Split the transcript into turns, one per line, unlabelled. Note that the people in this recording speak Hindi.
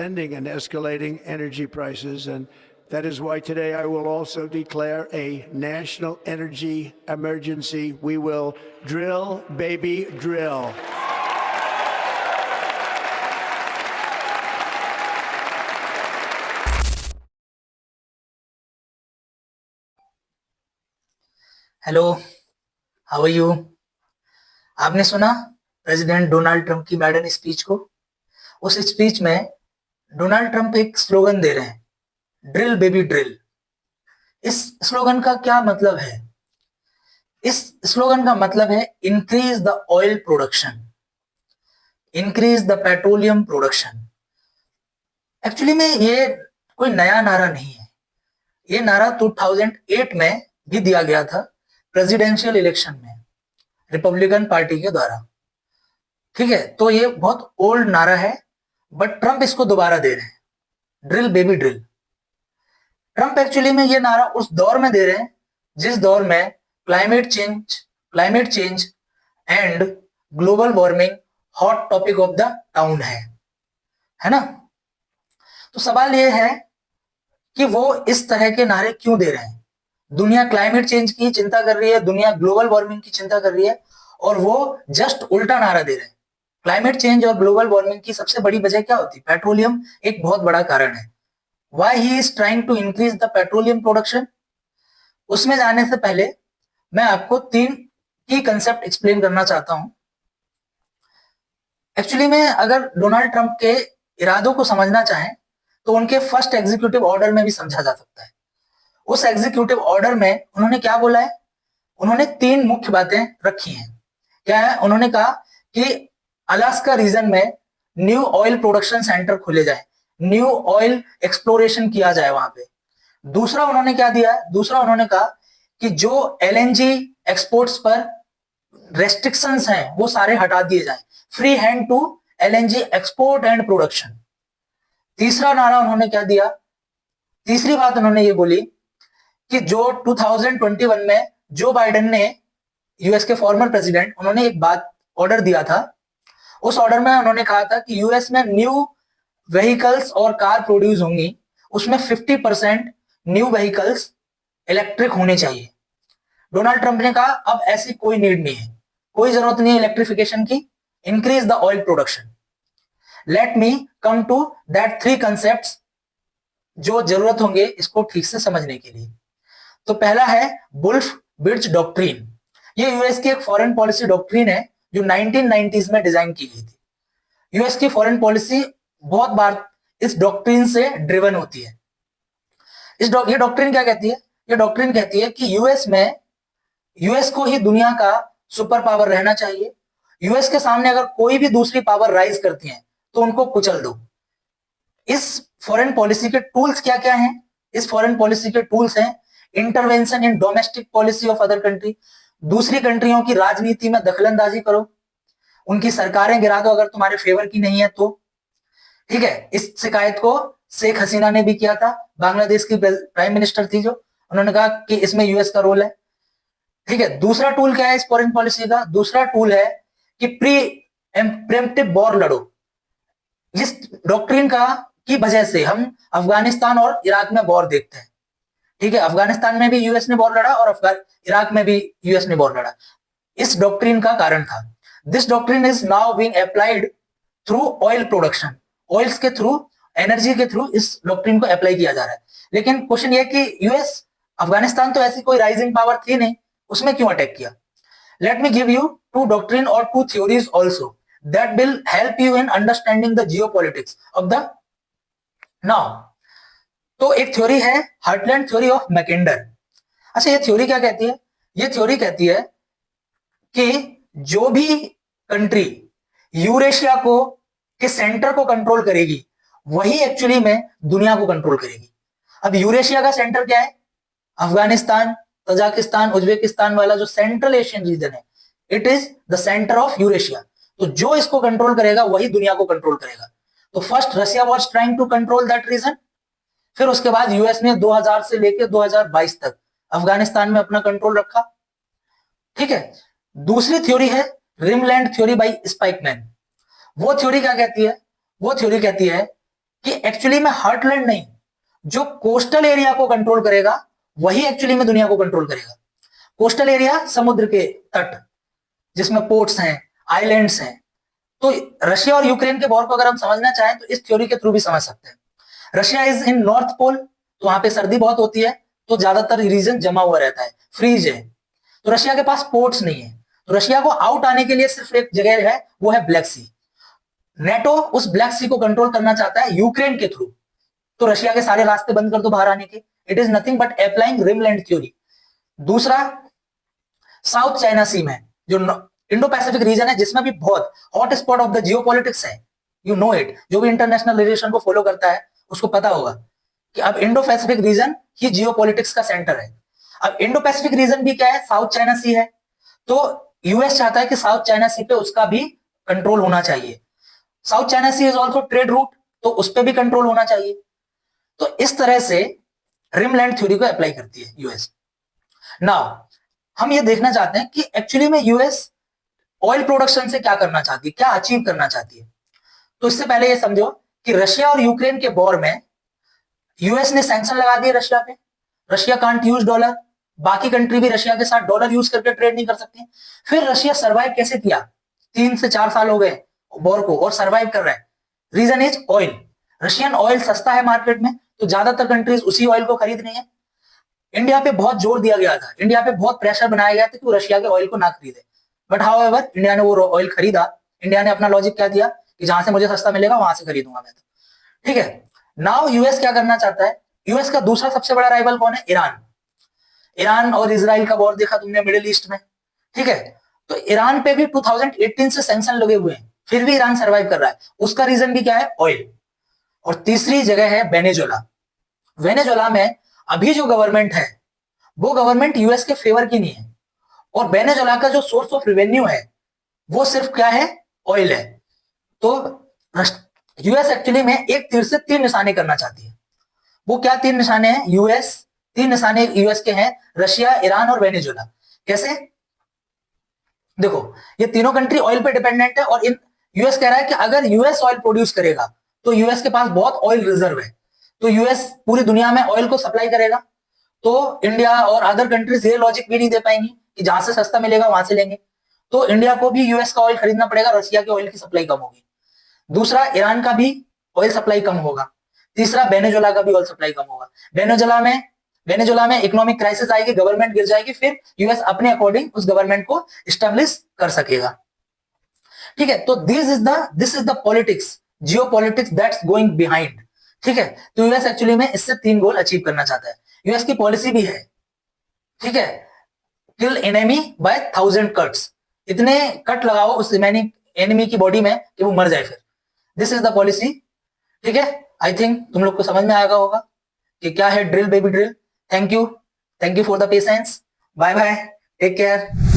ending and escalating energy prices. And that is why today I will also declare a national energy emergency. We will drill, baby, drill.
Hello, how are you? आपने सुना प्रेसिडेंट डोनाल्ड ट्रंप की मैडन स्पीच को? उस स्पीच में डोनाल्ड ट्रंप एक स्लोगन दे रहे हैं, ड्रिल बेबी ड्रिल। इस स्लोगन का क्या मतलब है? इस स्लोगन का मतलब है increase the oil production, increase the petroleum production. Actually में ये कोई नया नारा नहीं है। ये नारा 2008 में भी दिया गया था प्रेसिडेंशियल इलेक्शन में रिपब्लिकन पार्टी के द्वारा। ठीक है, तो ये बहुत ओल्ड नारा है, बट ट्रंप इसको दोबारा दे रहे हैं, drill baby drill. Trump actually में ये नारा उस दौर में दे रहे हैं जिस दौर में climate change and global warming hot topic of the town है ना। तो सवाल ये है कि वो इस तरह के नारे क्यों दे रहे हैं? दुनिया क्लाइमेट चेंज की चिंता कर रही है, दुनिया ग्लोबल वार्मिंग की चिंता कर रही है, और वो जस्ट उल्टा नारा दे रहे हैं। क्लाइमेट चेंज और ग्लोबल वार्मिंग की सबसे बड़ी वजह क्या होती है? पेट्रोलियम एक बहुत बड़ा कारण है। Why he is trying to increase the petroleum production? उसमें जाने से पहले मैं आपको 3 की कंसेप्ट एक्सप्लेन करना चाहता हूं। एक्चुअली में अगर डोनाल्ड ट्रंप के इरादों को समझना चाहें तो उनके फर्स्ट एग्जीक्यूटिव ऑर्डर में भी समझा जा सकता है। उस एग्जीक्यूटिव ऑर्डर में उन्होंने क्या बोला है? उन्होंने 3 मुख्य बातें रखी हैं। क्या है? उन्होंने कहा कि अलास्का रीजन में न्यू ऑयल प्रोडक्शन सेंटर खोले जाए, न्यू ऑयल एक्सप्लोरेशन किया जाए वहां पे। दूसरा उन्होंने क्या दिया है? दूसरा उन्होंने कहा कि जो एलएनजी एक्सपोर्ट्स पर रेस्ट्रिक्शंस हैं वो सारे हटा दिए जाएं, free hand to LNG export and production. तीसरा नारा उन्होंने क्या दिया? तीसरी बात उन्होंने ये बोली कि जो 2021 में जो बाइडेन ने, यूएस के फॉर्मर प्रेसिडेंट, उन्होंने एक बात ऑर्डर दिया था। उस ऑर्डर में उन्होंने कहा था कि यूएस में न्यू व्हीकल्स और कार प्रोड्यूस होंगी, उसमें 50% न्यू व्हीकल्स इलेक्ट्रिक होने चाहिए। डोनाल्ड ट्रंप ने कहा अब ऐसी कोई नीड नहीं है, कोई जरूरत नहीं है इलेक्ट्रिफिकेशन की, increase the oil production. Let me come to that 3 concepts जो जरूरत होंगे इसको ठीक से समझने के लिए। तो पहला है वुल्फ ब्रिज डॉक्ट्रिन। ये यूएस की एक फॉरेन पॉलिसी डॉक्ट्रिन है जो 1990s में डिजाइन की गई थी। यूएस की फॉरेन पॉलिसी बहुत बार इस डॉक्ट्रिन से ड्रिवन होती है। ये डॉक्ट्रिन क्या कहती है? ये डॉक्ट्रिन कहती है कि यूएस को ही दुनिया का सुपर पावर रहना चाहिए। यूएस के सामने अगर कोई भी दूसरी पावर राइज करती है तो उनको कुचल दो। इस फॉरेन पॉलिसी के टूल्स क्या क्या हैं? इस फॉरेन पॉलिसी के टूल्स हैं intervention in domestic policy of other country, दूसरी कंट्रियों की राजनीति में दखलंदाजी करो, उनकी सरकारें गिरा दो अगर तुम्हारे फेवर की नहीं है तो। ठीक है, इस शिकायत को शेख हसीना ने भी किया था, बांग्लादेश की प्राइम मिनिस्टर थी जो, उन्होंने कहा कि इसमें यूएस का रोल है। ठीक है, दूसरा टूल क्या है इस फॉरेन पॉलिसी का? दूसरा टूल है कि प्रीएम्प्टिव वॉर लड़ो। इस डॉक्ट्रिन की वजह से हम अफगानिस्तान और इराक में वॉर देखते हैं। ठीक है, अफगानिस्तान में भी यूएस ने वॉर लड़ा और इराक में भी यूएस ने वॉर लड़ा। इस डॉक्ट्रिन का कारण था। This doctrine is now being applied through oil production. Oils के थ्रू, एनर्जी के थ्रू इस डॉक्ट्रिन को अप्लाई किया जा रहा है। लेकिन क्वेश्चन ये कि यूएस, अफगानिस्तान तो ऐसी कोई राइजिंग पावर थी नहीं, उसमें क्यों अटैक किया? Let me give you 2 doctrine और 2 theories also that will help you in understanding the geopolitics of the now। तो एक थ्योरी है हार्टलैंड थ्योरी ऑफ मैकेंडर। अच्छा, ये थ्योरी क्या कहती है? ये थ्योरी कहती है कि जो भी कंट्री यूरेशिया को के सेंटर को कंट्रोल करेगी वही एक्चुअली में दुनिया को कंट्रोल करेगी। अब यूरेशिया का सेंटर क्या है? अफगानिस्तान, तजाकिस्तान, उज्बेकिस्तान वाला जो सेंट्रल एशियन रीजन है, it is the centre of Eurasia. तो जो इसको कंट्रोल करेगा वही दुनिया को कंट्रोल करेगा। तो first Russia was trying to control that region, फिर उसके बाद यूएस ने 2000 से लेकर 2022 तक अफगानिस्तान में अपना कंट्रोल रखा। ठीक है, दूसरी थ्योरी है रिमलैंड थ्योरी बाय स्पाइकमैन। वो थ्योरी क्या कहती है? वो थ्योरी कहती है कि एक्चुअली में हार्टलैंड नहीं, जो कोस्टल एरिया को कंट्रोल करेगा वही एक्चुअली में दुनिया को कंट्रोल करेगा। कोस्टल एरिया समुद्र के तट जिसमें पोर्ट्स हैं, आइलैंड्स हैं। तो रशिया और यूक्रेन के वॉर को अगर हम समझना चाहें तो इस थ्योरी के थ्रू भी समझ सकते हैं। Russia is in north pole, तो वहां पे सर्दी बहुत होती है, तो ज्यादातर रीजन जमा हुआ रहता है, फ्रीज है। तो रशिया के पास पोर्ट्स नहीं है, तो रशिया को आउट आने के लिए सिर्फ एक जगह है, वो है ब्लैक सी। नेटो उस ब्लैक सी को कंट्रोल करना चाहता है यूक्रेन के थ्रू, तो रशिया के सारे रास्ते बंद कर दो बाहर आने के। It is nothing but applying rimland theory. दूसरा, साउथ चाइना सी में जो इंडो पैसिफिक रीजन है, जिसमें भी बहुत hot spot of the geopolitics है, यू नो इट, जो भी इंटरनेशनल रिलेशन को फॉलो करता है उसको पता होगा कि अब इंडो पैसिफिक रीजन ही जियोपॉलिटिक्स का सेंटर है। अब इंडो पैसिफिक रीजन भी क्या है, साउथ चाइना सी है, तो यूएस चाहता है कि साउथ चाइना सी पे उसका भी कंट्रोल होना चाहिए। South China sea is also trade route, तो उस पर भी कंट्रोल होना चाहिए। तो इस तरह से रिमलैंड थ्योरी को अप्लाई करती है यूएस। नाउ हम ये देखना चाहते हैं कि एक्चुअली में यूएस ऑयल प्रोडक्शन से क्या करना चाहती है, क्या अचीव करना चाहती है। तो इससे पहले ये समझो कि रशिया और यूक्रेन के वॉर में यूएस ने सैंक्शन लगा दिए रशिया पे। रशिया कांट यूज डॉलर, बाकी कंट्री भी रशिया के साथ डॉलर यूज करके ट्रेड नहीं कर सकती। फिर रशिया सर्वाइव कैसे किया, 3 से 4 साल हो गए वॉर को और सर्वाइव कर रहा है। Region is oil. Russian oil सस्ता है मार्केट में, तो ज्यादातर कंट्रीज उसी ऑयल को खरीद रही है। इंडिया पे बहुत जोर दिया गया था, इंडिया पे बहुत प्रेशर बनाया गया था कि वो रशिया के ऑयल को ना खरीदे, बट हाउएवर इंडिया ने वो ऑयल खरीदा। इंडिया ने अपना लॉजिक क्या दिया कि जहां से मुझे सस्ता मिलेगा वहां से खरीदूंगा मैं, तो ठीक है। नाउ यूएस क्या करना चाहता है, यूएस का दूसरा सबसे बड़ा राइवल कौन है, ईरान। ईरान और इजराइल का वॉर देखा तुमने मिडिल ईस्ट में, ठीक है। तो ईरान पे भी 2018 से सैंक्शन लगे हुए हैं, फिर भी ईरान सर्वाइव कर रहा है। उसका रीजन भी क्या है, ऑयल। और तीसरी जगह है वेनेजुएला। वेनेजुएला में अभी जो गवर्नमेंट है वो गवर्नमेंट यूएस के फेवर की नहीं है, और वेनेजुएला का जो सोर्स ऑफ रेवेन्यू है वो सिर्फ क्या है, ऑयल है। तो यूएस एक्चुअली में एक तीर से 3 निशाने करना चाहती है। वो क्या 3 निशाने हैं, यूएस 3 निशाने यूएस के हैं, रशिया, ईरान और वेनेजुएला। कैसे, देखो ये तीनों कंट्री ऑयल पे डिपेंडेंट है, और इन यूएस कह रहा है कि अगर यूएस ऑयल प्रोड्यूस करेगा तो यूएस के पास बहुत ऑयल रिजर्व है, तो यूएस पूरी दुनिया में ऑयल को सप्लाई करेगा। तो इंडिया और अदर कंट्रीज ये लॉजिक भी नहीं दे पाएंगी कि जहां से सस्ता मिलेगा वहां से लेंगे, तो इंडिया को भी यूएस का ऑयल खरीदना पड़ेगा, रशिया के ऑयल की सप्लाई कम होगी। दूसरा, ईरान का भी ऑयल सप्लाई कम होगा। तीसरा, वेनेजुएला का भी ऑयल सप्लाई कम होगा। वेनेजुएला में इकोनॉमिक क्राइसिस आएगी, गवर्नमेंट गिर जाएगी, फिर यूएस अपने अकॉर्डिंग उस गवर्नमेंट को स्टैब्लिश कर सकेगा, ठीक है। तो this is the politics, geopolitics that's going behind, ठीक है। तो यूएस एक्चुअली में इससे 3 गोल अचीव करना चाहता है। यूएस की पॉलिसी भी है, ठीक है, किल एनिमी बाय 1000 कट्स। इतने कट लगाओ उस एनिमी की बॉडी में कि वो मर जाए फिर। दिस इज द पॉलिसी, ठीक है। आई थिंक तुम लोग को समझ में आएगा होगा कि क्या है drill baby drill. Thank you for the patience. Bye bye, take care.